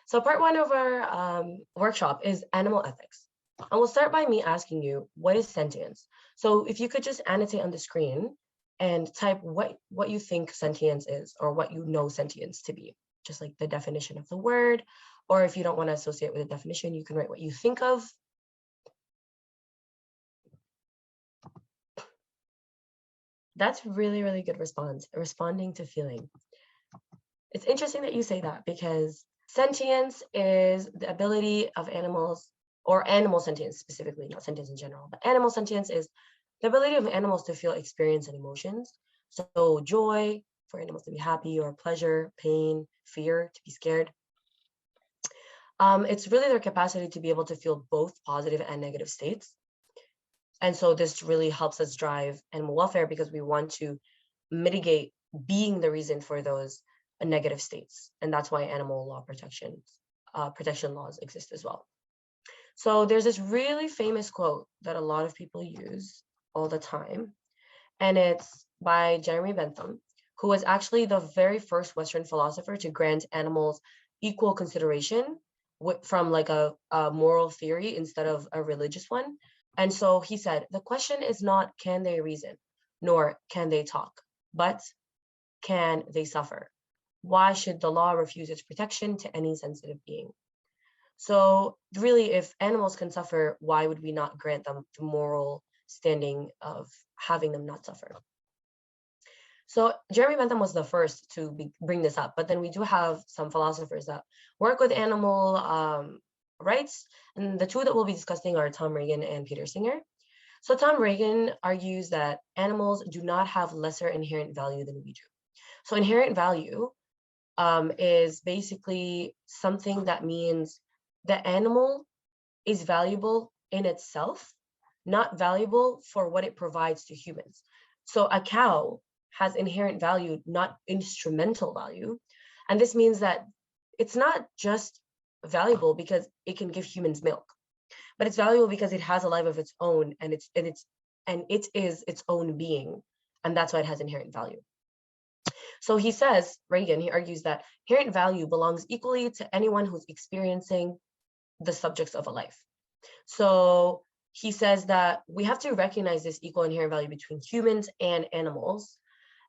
So part one of our workshop is animal ethics. And we'll start by me asking you, what is sentience? So if you could just annotate on the screen and type what you think sentience is, or what you know sentience to be, just like the definition of the word, or if you don't want to associate with a definition, you can write what you think of. That's really, really good response, responding to feeling. It's interesting that you say that, because sentience is the ability of animals, or animal sentience specifically, not sentience in general, but animal sentience is the ability of animals to feel, experience, and emotions. So joy, for animals to be happy, or pleasure, pain, fear, to be scared. It's really their capacity to be able to feel both positive and negative states. And so this really helps us drive animal welfare, because we want to mitigate being the reason for those negative states. And that's why animal law protection laws exist as well. So there's this really famous quote that a lot of people use all the time, and it's by Jeremy Bentham, who was actually the very first Western philosopher to grant animals equal consideration from like a moral theory instead of a religious one. And so he said, the question is not can they reason, nor can they talk, but can they suffer? Why should the law refuse its protection to any sensitive being? So really, if animals can suffer, why would we not grant them the moral standing of having them not suffer? So Jeremy Bentham was the first to bring this up, but then we do have some philosophers that work with animal rights, and the two that we'll be discussing are Tom Regan and Peter Singer. So Tom Regan argues that animals do not have lesser inherent value than we do. So inherent value is basically something that means the animal is valuable in itself, not valuable for what it provides to humans. So a cow has inherent value, not instrumental value. And this means that it's not just valuable because it can give humans milk, but it's valuable because it has a life of its own, and it is its own being, and that's why it has inherent value. So he says, Reagan, he argues that inherent value belongs equally to anyone who's experiencing the subjects of a life. So he says that we have to recognize this equal inherent value between humans and animals,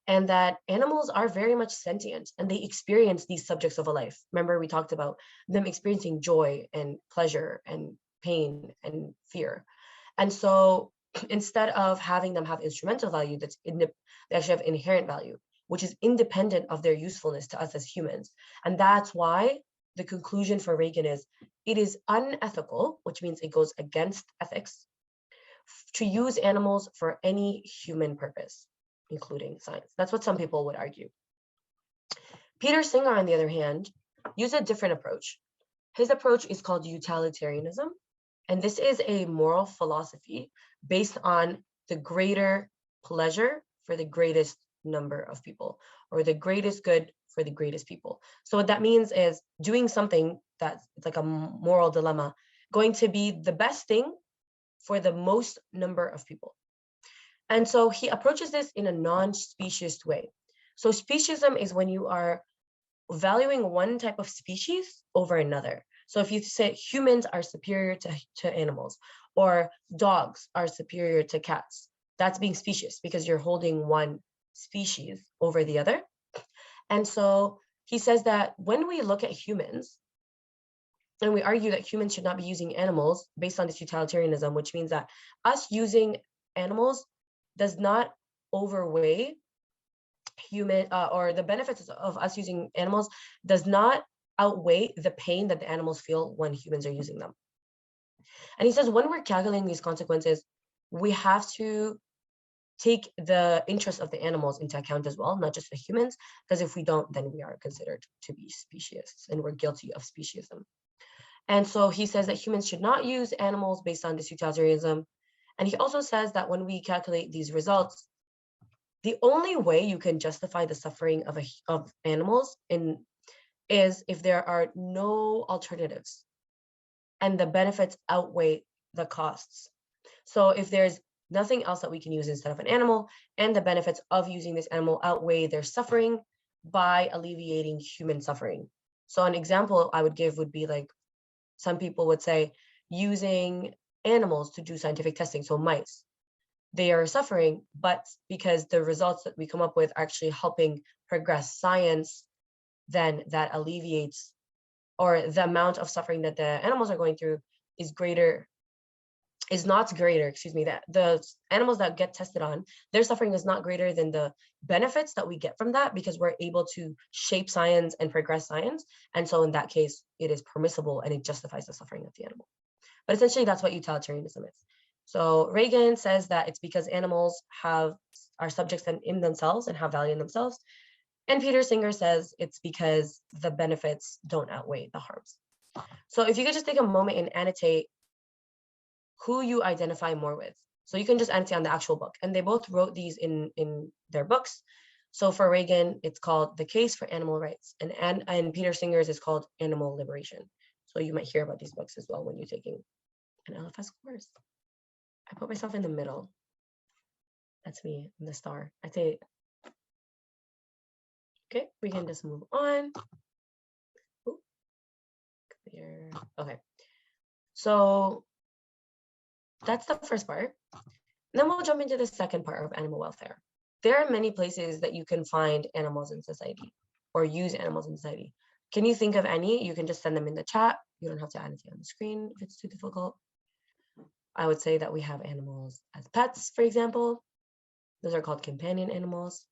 and that animals are very much sentient and they experience these subjects of a life. Remember, we talked about them experiencing joy and pleasure and pain and fear. And so instead of having them have instrumental value, they actually have inherent value, which is independent of their usefulness to us as humans. And that's why the conclusion for Reagan is it is unethical, which means it goes against ethics, to use animals for any human purpose, including science. That's what some people would argue. Peter Singer, on the other hand, used a different approach. His approach is called utilitarianism, and this is a moral philosophy based on the greater pleasure for the greatest number of people, or the greatest good for the greatest people. So what that means is doing something that's like a moral dilemma, going to be the best thing for the most number of people. And so he approaches this in a non-speciesist way. So speciesism is when you are valuing one type of species over another. So if you say humans are superior to animals, or dogs are superior to cats, that's being specious because you're holding one species over the other. And so he says that when we look at humans, and we argue that humans should not be using animals based on this utilitarianism, which means that us using animals does not overweigh human or the benefits of us using animals does not outweigh the pain that the animals feel when humans are using them. And he says when we're calculating these consequences, we have to take the interest of the animals into account as well, not just the humans, because if we don't, then we are considered to be speciesists and we're guilty of speciesism. And so he says that humans should not use animals based on this utilitarianism. And he also says that when we calculate these results, the only way you can justify the suffering of animals is if there are no alternatives and the benefits outweigh the costs. So if there's nothing else that we can use instead of an animal, and the benefits of using this animal outweigh their suffering by alleviating human suffering, So an example I would give would be like, some people would say using animals to do scientific testing, so mice. They are suffering, but because the results that we come up with are actually helping progress science, then that alleviates, or the amount of suffering that the animals are going through is not greater, excuse me, that the animals that get tested on, their suffering is not greater than the benefits that we get from that, because we're able to shape science and progress science. And so in that case, it is permissible and it justifies the suffering of the animal. But essentially that's what utilitarianism is. So Reagan says that it's because animals are subjects in themselves and have value in themselves. And Peter Singer says it's because the benefits don't outweigh the harms. So if you could just take a moment and annotate who you identify more with. So you can just annotate on the actual book. And they both wrote these in their books. So for Reagan, it's called The Case for Animal Rights. And Peter Singer's is called Animal Liberation. So you might hear about these books as well when you're taking an LFS course. I put myself in the middle. That's me, I'm the star. I say, okay, we can just move on. Ooh, clear. Okay. So that's the first part. And then we'll jump into the second part of animal welfare. There are many places that you can find animals in society or use animals in society. Can you think of any? You can just send them in the chat. You don't have to annotate on the screen if it's too difficult. I would say that we have animals as pets, for example. Those are called companion animals.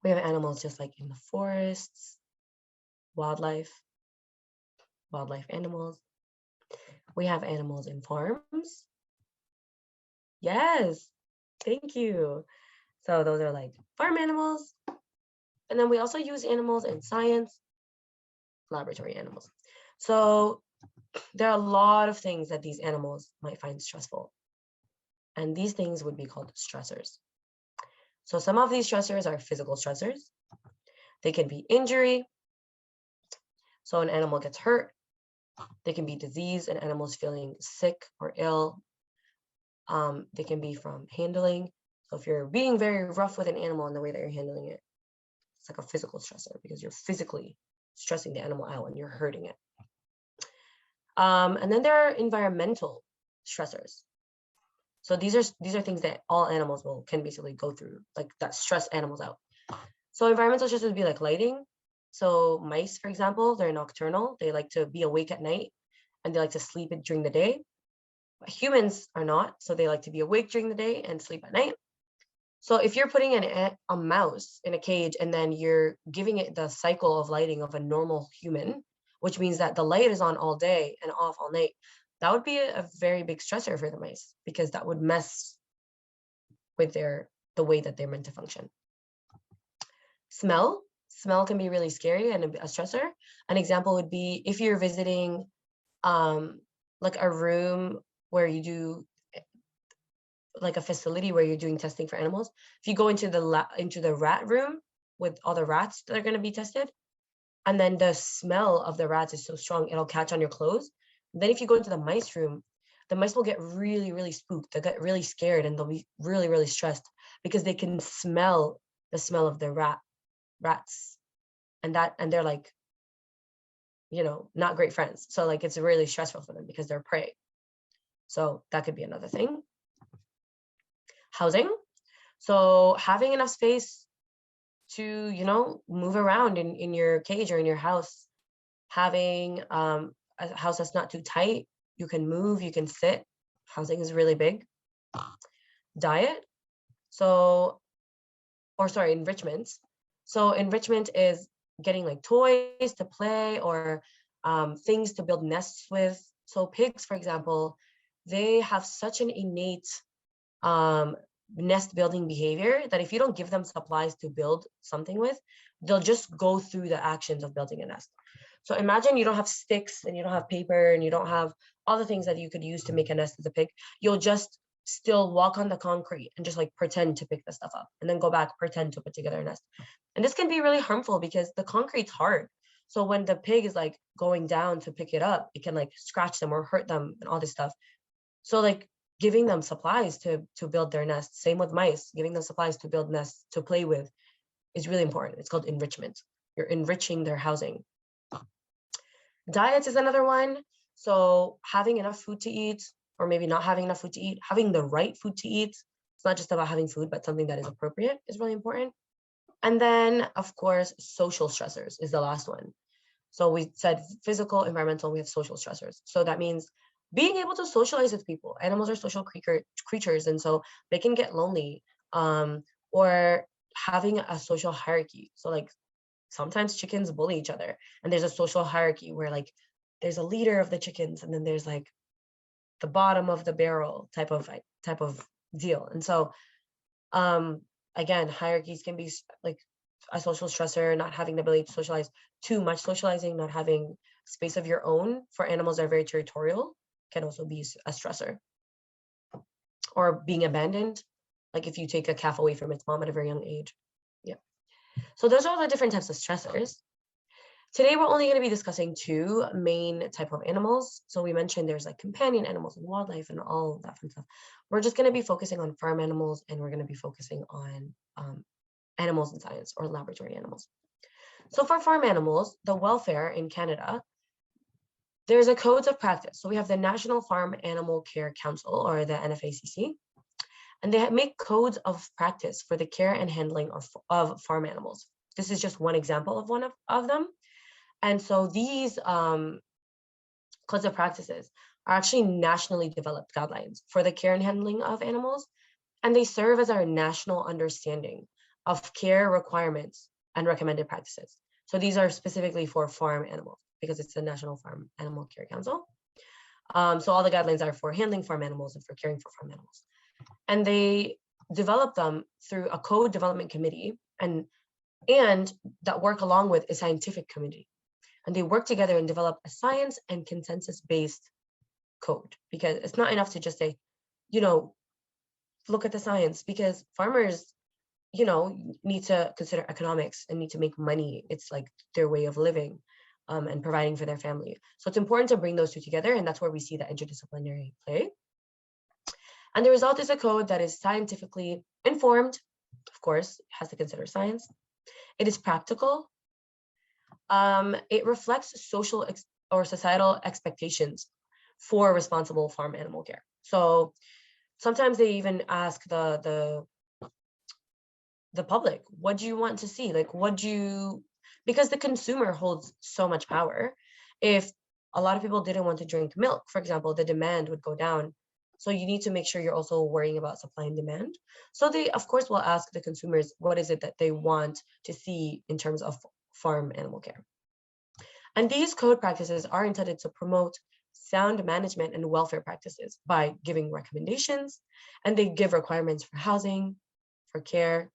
We have animals just like in the forests, wildlife animals. We have animals in farms. Yes, thank you. So those are like farm animals. And then we also use animals in science, laboratory animals. So there are a lot of things that these animals might find stressful. And these things would be called stressors. So some of these stressors are physical stressors. They can be injury. So an animal gets hurt. They can be disease and animals feeling sick or ill. They can be from handling. So if you're being very rough with an animal in the way that you're handling it, it's like a physical stressor because you're physically stressing the animal out and you're hurting it. And then there are environmental stressors. So these are things that all animals can basically go through, like that stress animals out. So environmental stressors would be like lighting. So mice, for example, they're nocturnal. They like to be awake at night and they like to sleep during the day. But humans are not, so they like to be awake during the day and sleep at night. So if you're putting a mouse in a cage and then you're giving it the cycle of lighting of a normal human, which means that the light is on all day and off all night, that would be a very big stressor for the mice because that would mess with the way that they're meant to function. Smell can be really scary and a stressor. An example would be if you're visiting like a room where you do like a facility where you're doing testing for animals. If you go into the rat room with all the rats that are going to be tested, and then the smell of the rats is so strong it'll catch on your clothes. Then if you go into the mice room, the mice will get really, really spooked. They'll get really scared and they'll be really, really stressed because they can smell the smell of the rats, and they're like, not great friends. So like it's really stressful for them because they're prey. So that could be another thing. Housing. So having enough space to, move around in your cage or in your house. Having a house that's not too tight. You can move, you can sit. Housing is really big. Diet. Enrichment. So enrichment is getting like toys to play or things to build nests with. So pigs, for example, they have such an innate nest building behavior that if you don't give them supplies to build something with, they'll just go through the actions of building a nest. So imagine you don't have sticks and you don't have paper and you don't have all the things that you could use to make a nest as a pig. You'll just still walk on the concrete and just like pretend to pick the stuff up and then go back, pretend to put together a nest. And this can be really harmful because the concrete's hard. So when the pig is like going down to pick it up, it can like scratch them or hurt them and all this stuff. So like giving them supplies to build their nest. Same with mice, giving them supplies to build nests to play with is really important. It's called enrichment. You're enriching their housing. Diets is another one. So having enough food to eat, or maybe not having enough food to eat, having the right food to eat. It's not just about having food, but something that is appropriate is really important. And then, of course, social stressors is the last one. So we said physical, environmental, we have social stressors. So that means being able to socialize with people. Animals are social creatures, and so they can get lonely, or having a social hierarchy. So like sometimes chickens bully each other, and there's a social hierarchy where like there's a leader of the chickens, and then there's like the bottom of the barrel type of deal. And so again, hierarchies can be like a social stressor. Not having the ability to socialize, too much socializing, not having space of your own. For animals that are very territorial, can also be a stressor. Or being abandoned, like if you take a calf away from its mom at a very young age. Yeah. So those are all the different types of stressors. Today, we're only going to be discussing two main type of animals. So we mentioned there's like companion animals and wildlife and all of that fun stuff. We're just going to be focusing on farm animals, and we're going to be focusing on animals in science, or laboratory animals. So for farm animals, the welfare in Canada, there's a codes of practice. So we have the National Farm Animal Care Council, or the NFACC, and they make codes of practice for the care and handling of farm animals. This is just one example of one of them. And so these codes of practices are actually nationally developed guidelines for the care and handling of animals, and they serve as our national understanding of care requirements and recommended practices. So these are specifically for farm animals because it's the National Farm Animal Care Council. So all the guidelines are for handling farm animals and for caring for farm animals. And they develop them through a code development committee and that work along with a scientific committee. And they work together and develop a science and consensus-based code, because it's not enough to just say, look at the science, because farmers, need to consider economics and need to make money. It's like their way of living and providing for their family. So it's important to bring those two together, and that's where we see the interdisciplinary play. And the result is a code that is scientifically informed, of course, it has to consider science. It is practical. It reflects social or societal expectations for responsible farm animal care. So sometimes they even ask the public, what do you want to see? Like, because the consumer holds so much power. If a lot of people didn't want to drink milk, for example, the demand would go down. So you need to make sure you're also worrying about supply and demand. So they, of course, will ask the consumers, what is it that they want to see in terms of farm animal care? And these code practices are intended to promote sound management and welfare practices by giving recommendations, and they give requirements for housing, for care,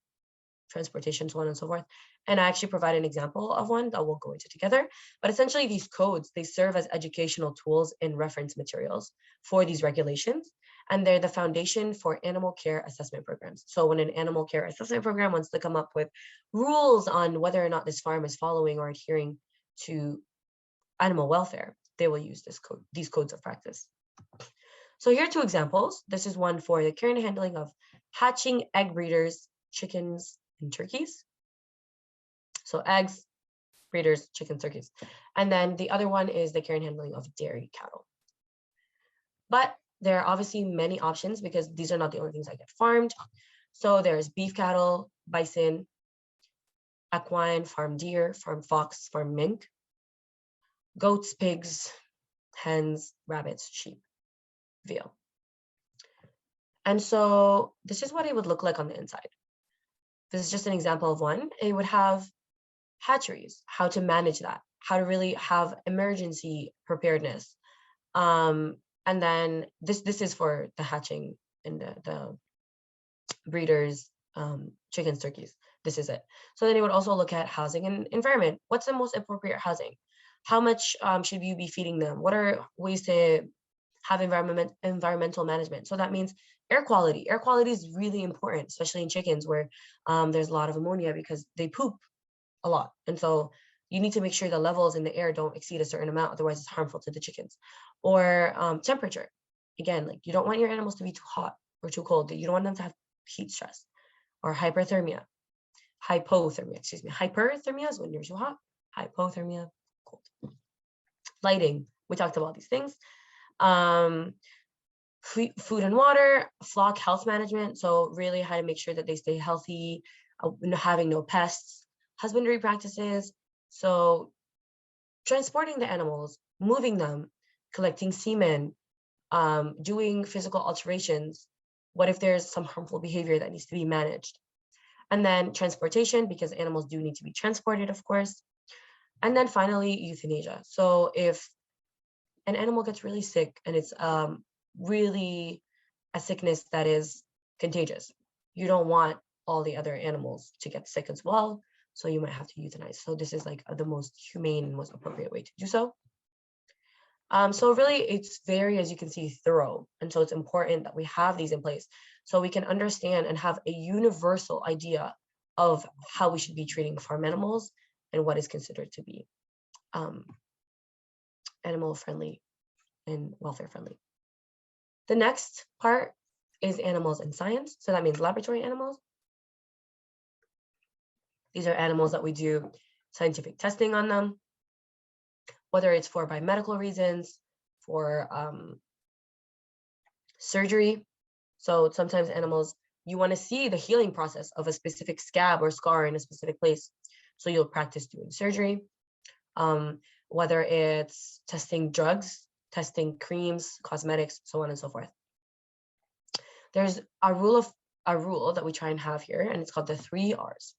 transportation, so on and so forth. And I actually provide an example of one that we'll go into together. But essentially these codes, they serve as educational tools and reference materials for these regulations. And they're the foundation for animal care assessment programs. So when an animal care assessment program wants to come up with rules on whether or not this farm is following or adhering to animal welfare, they will use these codes of practice. So here are two examples. This is one for the care and handling of hatching egg breeders, chickens, and turkeys. So eggs, breeders, chickens, turkeys. And then the other one is the care and handling of dairy cattle. But there are obviously many options because these are not the only things that get farmed. So there's beef cattle, bison, equine, farm deer, farm fox, farm mink, goats, pigs, hens, rabbits, sheep, veal. And so this is what it would look like on the inside. This is just an example of one. It would have hatcheries, how to manage that, how to really have emergency preparedness. And then this is for the hatching and the breeders, chickens, turkeys. This is it. So then it would also look at housing and environment. What's the most appropriate housing? How much should you be feeding them? What are ways to have environmental management? So that means air quality. Air quality is really important, especially in chickens where there's a lot of ammonia because they poop a lot. And so you need to make sure the levels in the air don't exceed a certain amount, otherwise it's harmful to the chickens. Or temperature. Again, like you don't want your animals to be too hot or too cold. You don't want them to have heat stress or hyperthermia. Hyperthermia is when you're too hot. Hypothermia, cold. Lighting, we talked about these things. Food and water, flock health management. So really how to make sure that they stay healthy, having no pests, husbandry practices. So transporting the animals, moving them, collecting semen, doing physical alterations. What if there's some harmful behavior that needs to be managed? And then transportation, because animals do need to be transported, of course. And then finally, euthanasia. So if an animal gets really sick and it's really a sickness that is contagious, you don't want all the other animals to get sick as well. So you might have to euthanize. So this is like the most humane and most appropriate way to do so. So really it's very, as you can see, thorough. And so it's important that we have these in place so we can understand and have a universal idea of how we should be treating farm animals and what is considered to be animal friendly and welfare friendly. The next part is animals in science. So that means laboratory animals. These are animals that we do scientific testing on them, whether it's for biomedical reasons, for surgery. So sometimes animals, you want to see the healing process of a specific scab or scar in a specific place. So you'll practice doing surgery. Whether it's testing drugs, testing creams, cosmetics, so on and so forth. There's a rule that we try and have here, and it's called the 3 R's.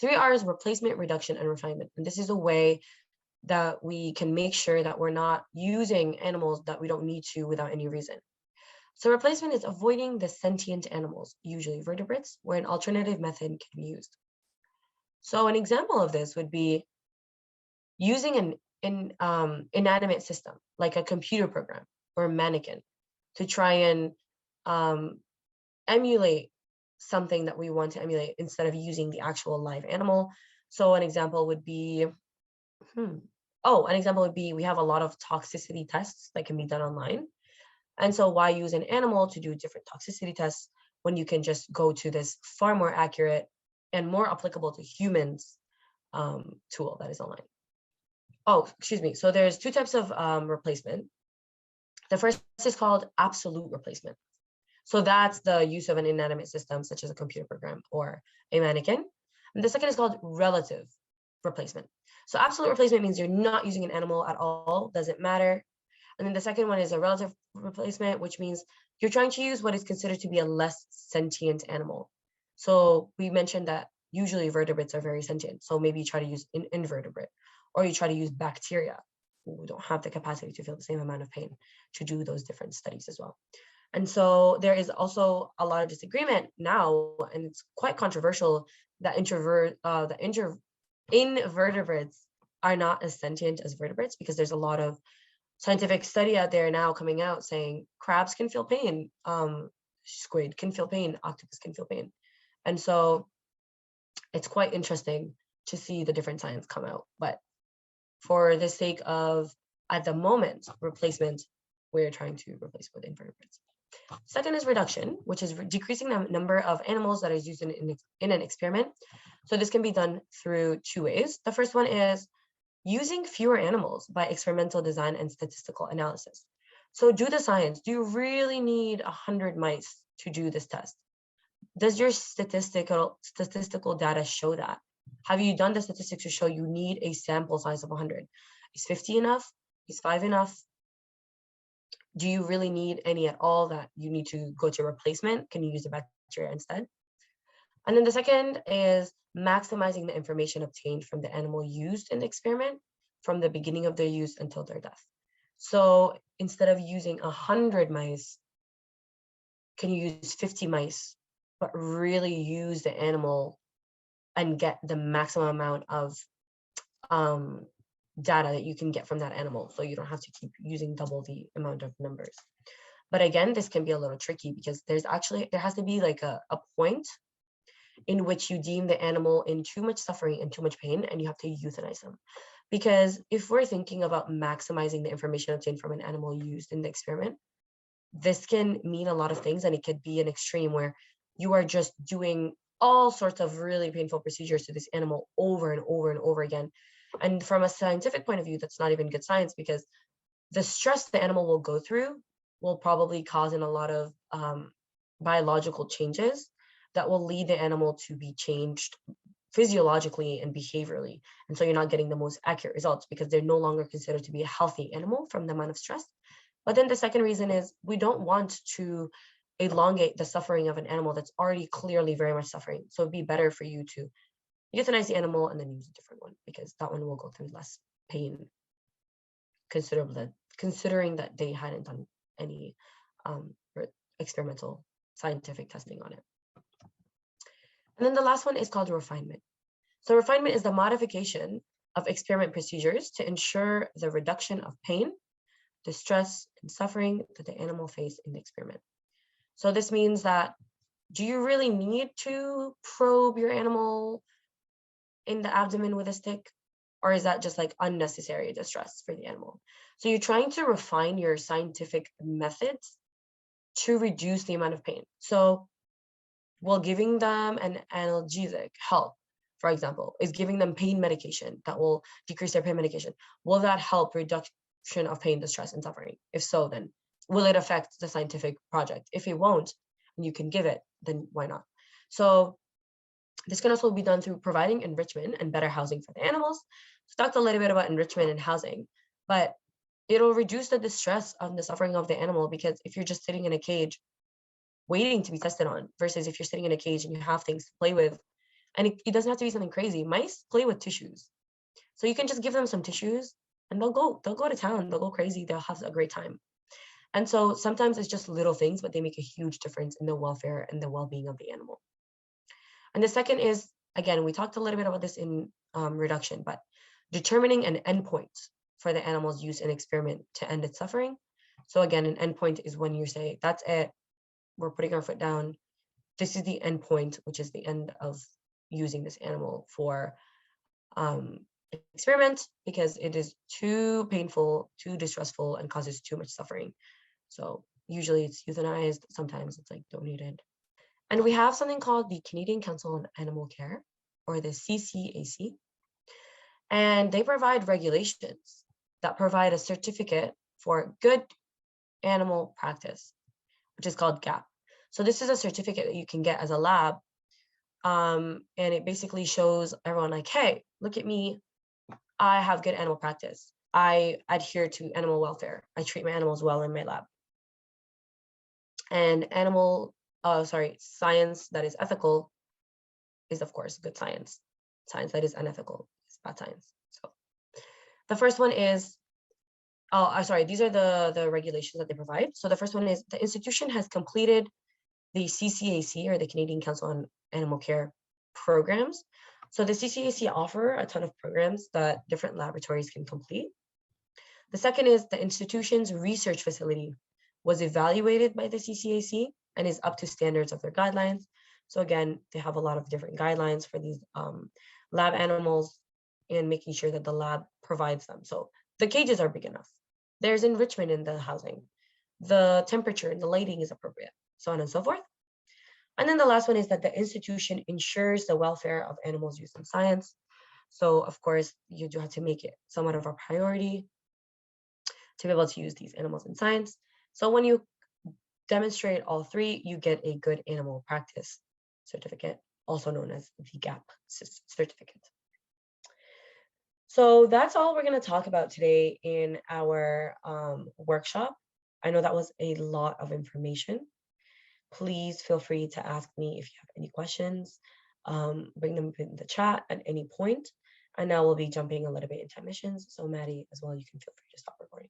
3 R's: replacement, reduction, and refinement. And this is a way that we can make sure that we're not using animals that we don't need to without any reason. So replacement is avoiding the sentient animals, usually vertebrates, where an alternative method can be used. So an example of this would be using an inanimate system, like a computer program or a mannequin, to try and emulate something that we want to emulate instead of using the actual live animal. So an example would be, we have a lot of toxicity tests that can be done online. And so why use an animal to do different toxicity tests when you can just go to this far more accurate and more applicable to humans tool that is online? So there's 2 types of replacement. The first is called absolute replacement. So that's the use of an inanimate system, such as a computer program or a mannequin. And the second is called relative replacement. So absolute replacement means you're not using an animal at all, doesn't matter. And then the second one is a relative replacement, which means you're trying to use what is considered to be a less sentient animal. So we mentioned that usually vertebrates are very sentient. So maybe you try to use an invertebrate, or you try to use bacteria who don't have the capacity to feel the same amount of pain to do those different studies as well. And so there is also a lot of disagreement now, and it's quite controversial, that invertebrates are not as sentient as vertebrates, because there's a lot of scientific study out there now coming out saying crabs can feel pain, squid can feel pain, octopus can feel pain. And so it's quite interesting to see the different science come out. But for the sake of, at the moment, replacement, we're trying to replace with invertebrates. Second is reduction, which is decreasing the number of animals that is used in an experiment. So this can be done through 2 ways. The first one is using fewer animals by experimental design and statistical analysis. So do the science. Do you really need 100 mice to do this test? Does your statistical data show that? Have you done the statistics to show you need a sample size of 100? Is 50 enough? Is 5 enough? Do you really need any at all that you need to go to replacement? Can you use the bacteria instead? And then the second is maximizing the information obtained from the animal used in the experiment from the beginning of their use until their death. So instead of using 100 mice, can you use 50 mice, but really use the animal and get the maximum amount of data that you can get from that animal, so you don't have to keep using double the amount of numbers. But again, this can be a little tricky, because there has to be like a point in which you deem the animal in too much suffering and too much pain, and you have to euthanize them. Because if we're thinking about maximizing the information obtained from an animal used in the experiment, this can mean a lot of things, and it could be an extreme where you are just doing all sorts of really painful procedures to this animal over and over and over again. And from a scientific point of view, that's not even good science, because the stress the animal will go through will probably cause in a lot of biological changes that will lead the animal to be changed physiologically and behaviorally. And so you're not getting the most accurate results because they're no longer considered to be a healthy animal from the amount of stress. But then the second reason is we don't want to elongate the suffering of an animal that's already clearly very much suffering. So it'd be better for you to euthanize the animal and then use a different one, because that one will go through less pain, considering that they hadn't done any experimental scientific testing on it. And then the last one is called refinement. So refinement is the modification of experiment procedures to ensure the reduction of pain, distress, and suffering that the animal faced in the experiment. So this means that, do you really need to probe your animal in the abdomen with a stick? Or is that just like unnecessary distress for the animal? So you're trying to refine your scientific methods to reduce the amount of pain. So will giving them an analgesic help, for example, is giving them pain medication that will decrease their pain medication, will that help reduction of pain, distress, and suffering? If so, then will it affect the scientific project? If it won't, and you can give it, then why not? So this can also be done through providing enrichment and better housing for the animals. So talked a little bit about enrichment and housing, but it'll reduce the distress and the suffering of the animal, because if you're just sitting in a cage waiting to be tested on, versus if you're sitting in a cage and you have things to play with, and it doesn't have to be something crazy. Mice play with tissues. So you can just give them some tissues and they'll go to town, they'll go crazy, they'll have a great time. And so sometimes it's just little things, but they make a huge difference in the welfare and the well-being of the animal. And the second is, again, we talked a little bit about this in reduction, but determining an endpoint for the animal's use in experiment to end its suffering. So again, an endpoint is when you say, that's it, we're putting our foot down, this is the endpoint, which is the end of using this animal for experiment, because it is too painful, too distressful, and causes too much suffering. So usually it's euthanized, sometimes it's like donated. And we have something called the Canadian Council on Animal Care, or the CCAC, and they provide regulations that provide a certificate for good animal practice, which is called GAP. So this is a certificate that you can get as a lab, and it basically shows everyone like, hey, look at me, I have good animal practice, I adhere to animal welfare, I treat my animals well in my lab. And science that is ethical is, of course, good science. Science that is unethical is bad science. So the first one is, these are the regulations that they provide. So the first one is, the institution has completed the CCAC, or the Canadian Council on Animal Care programs. So the CCAC offer a ton of programs that different laboratories can complete. The second is, the institution's research facility was evaluated by the CCAC and is up to standards of their guidelines. So again, they have a lot of different guidelines for these lab animals, and making sure that the lab provides them. So the cages are big enough, there's enrichment in the housing, the temperature and the lighting is appropriate, so on and so forth. And then the last one is that the institution ensures the welfare of animals used in science. So of course, you do have to make it somewhat of a priority to be able to use these animals in science. So when you demonstrate all three, you get a good animal practice certificate, also known as the GAP certificate. So that's all we're going to talk about today in our workshop. I know that was a lot of information. Please feel free to ask me if you have any questions. Bring them in the chat at any point. And now we'll be jumping a little bit into missions. So Maddie, as well, you can feel free to stop recording.